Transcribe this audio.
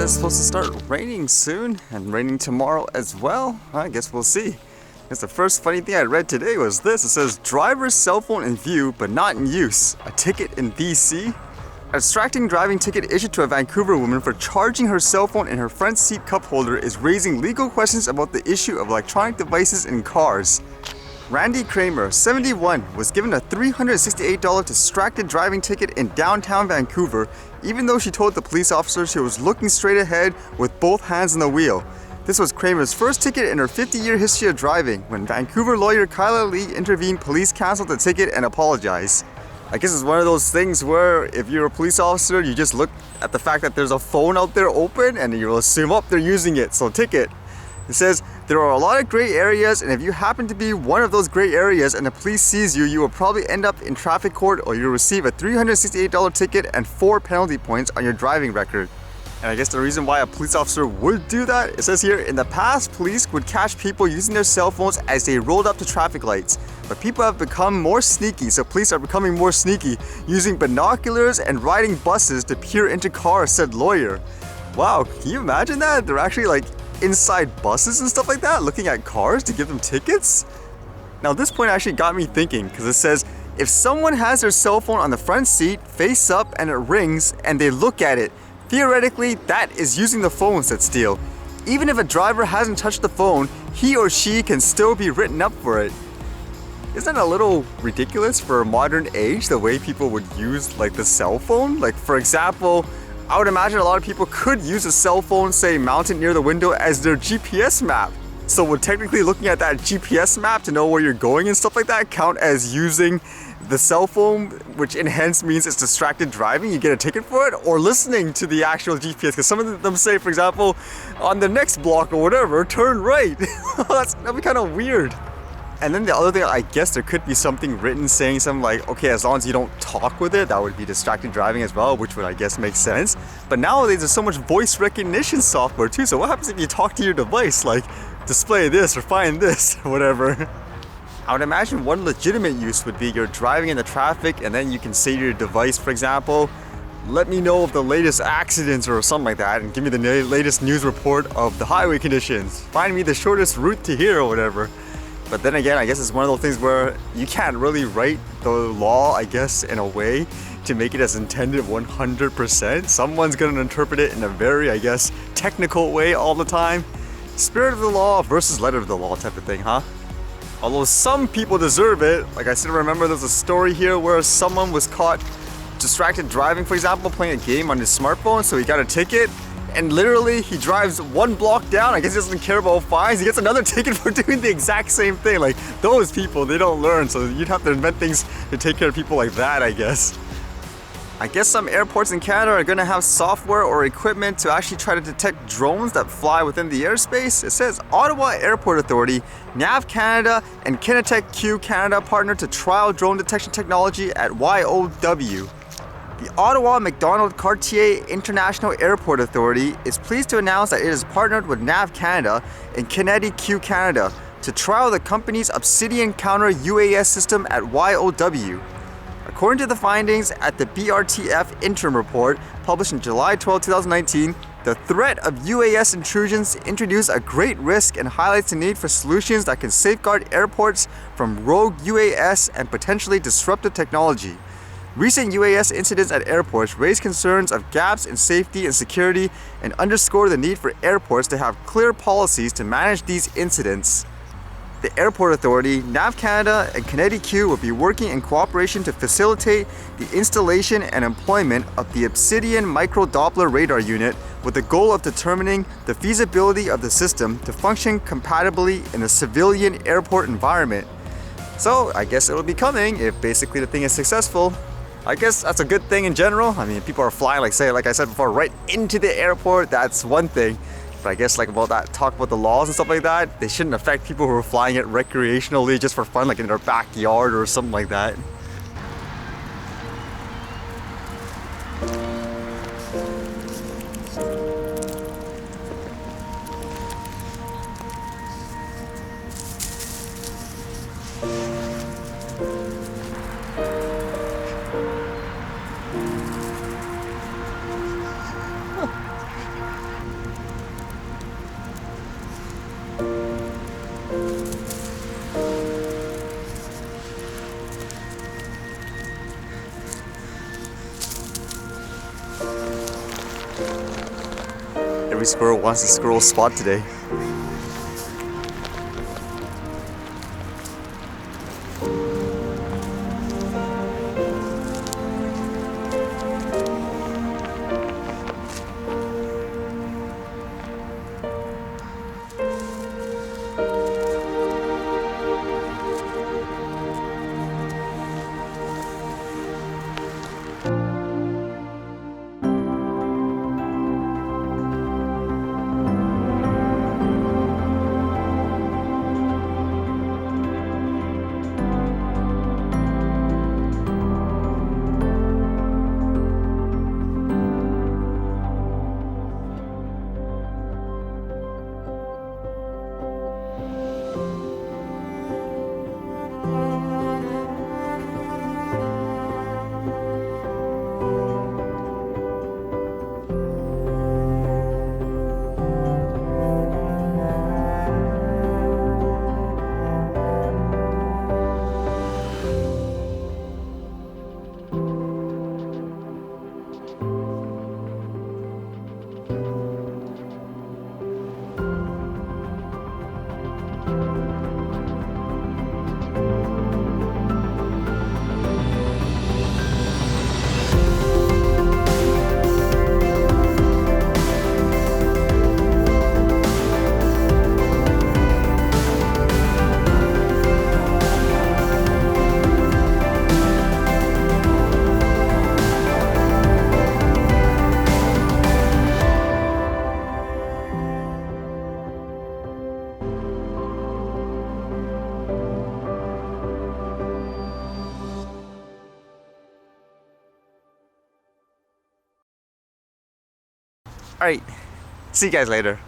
says it's supposed to start raining soon, and raining tomorrow as well. I guess we'll see. Because the first funny thing I read today was this. It says, driver's cell phone in view, but not in use. A ticket in BC. A distracting driving ticket issued to a Vancouver woman for charging her cell phone in her front seat cup holder is raising legal questions about the issue of electronic devices in cars. Randy Kramer, 71, was given a $368 distracted driving ticket in downtown Vancouver, even though she told the police officer she was looking straight ahead with both hands on the wheel. This was Kramer's first ticket in her 50-year history of driving. When Vancouver lawyer Kyla Lee intervened, police canceled the ticket and apologized. I guess it's one of those things where if you're a police officer, you just look at the fact that there's a phone out there open and you'll assume, oh, they're using it, so ticket. It says, there are a lot of gray areas, and if you happen to be one of those gray areas and the police sees you, you will probably end up in traffic court, or you'll receive a $368 ticket and 4 penalty points on your driving record. And I guess the reason why a police officer would do that, it says here, in the past, police would catch people using their cell phones as they rolled up to traffic lights. But people have become more sneaky, so police are becoming more sneaky, using binoculars and riding buses to peer into cars, said lawyer. Wow, can you imagine that? They're actually like inside buses and stuff like that, looking at cars to give them tickets? Now this point actually got me thinking, because it says, if someone has their cell phone on the front seat, face up, and it rings, and they look at it, theoretically, that is using the phone, said Steele. Even if a driver hasn't touched the phone, he or she can still be written up for it. Isn't that a little ridiculous for a modern age, the way people would use like the cell phone? Like, for example, I would imagine a lot of people could use a cell phone, say, mounted near the window as their GPS map. So would technically looking at that GPS map to know where you're going and stuff like that count as using the cell phone, which in hence means it's distracted driving, you get a ticket for it? Or listening to the actual GPS, because some of them say, for example, on the next block or whatever, turn right. That'd be kind of weird. And then the other thing, I guess there could be something written saying something like, okay, as long as you don't talk with it, that would be distracted driving as well, which would, I guess, make sense. But nowadays, there's so much voice recognition software too, so what happens if you talk to your device, like, display this or find this or whatever? I would imagine one legitimate use would be you're driving in the traffic and then you can say to your device, for example, let me know of the latest accidents or something like that, and give me the latest news report of the highway conditions. Find me the shortest route to here or whatever. But then again, I guess it's one of those things where you can't really write the law, I guess, in a way to make it as intended 100%. Someone's going to interpret it in a very, I guess, technical way all the time. Spirit of the law versus letter of the law type of thing, huh? Although some people deserve it. Like I still remember there's a story here where someone was caught distracted driving, for example, playing a game on his smartphone, so he got a ticket. And literally, he drives one block down. I guess he doesn't care about fines. He gets another ticket for doing the exact same thing. Like, those people, they don't learn. So you'd have to invent things to take care of people like that, I guess. I guess some airports in Canada are going to have software or equipment to actually try to detect drones that fly within the airspace. It says Ottawa Airport Authority, NAV Canada, and QinetiQ Canada partnered to trial drone detection technology at YOW. The Ottawa McDonald Cartier International Airport Authority is pleased to announce that it has partnered with NAV Canada and QinetiQ Canada to trial the company's Obsidian counter UAS system at YOW. According to the findings at the BRTF interim report published in July 12, 2019, the threat of UAS intrusions introduce a great risk and highlights the need for solutions that can safeguard airports from rogue UAS and potentially disruptive technology. Recent UAS incidents at airports raise concerns of gaps in safety and security and underscore the need for airports to have clear policies to manage these incidents. The Airport Authority, NAV Canada, and QinetiQ will be working in cooperation to facilitate the installation and employment of the Obsidian micro-Doppler radar unit with the goal of determining the feasibility of the system to function compatibly in a civilian airport environment. So I guess it'll be coming if basically the thing is successful. I guess that's a good thing in general. I mean, people are flying, like I said before, right into the airport. That's one thing. But I guess like about that, talk about the laws and stuff like that, they shouldn't affect people who are flying it recreationally just for fun, like in their backyard or something like that. Every squirrel wants a squirrel spot today. Alright, see you guys later.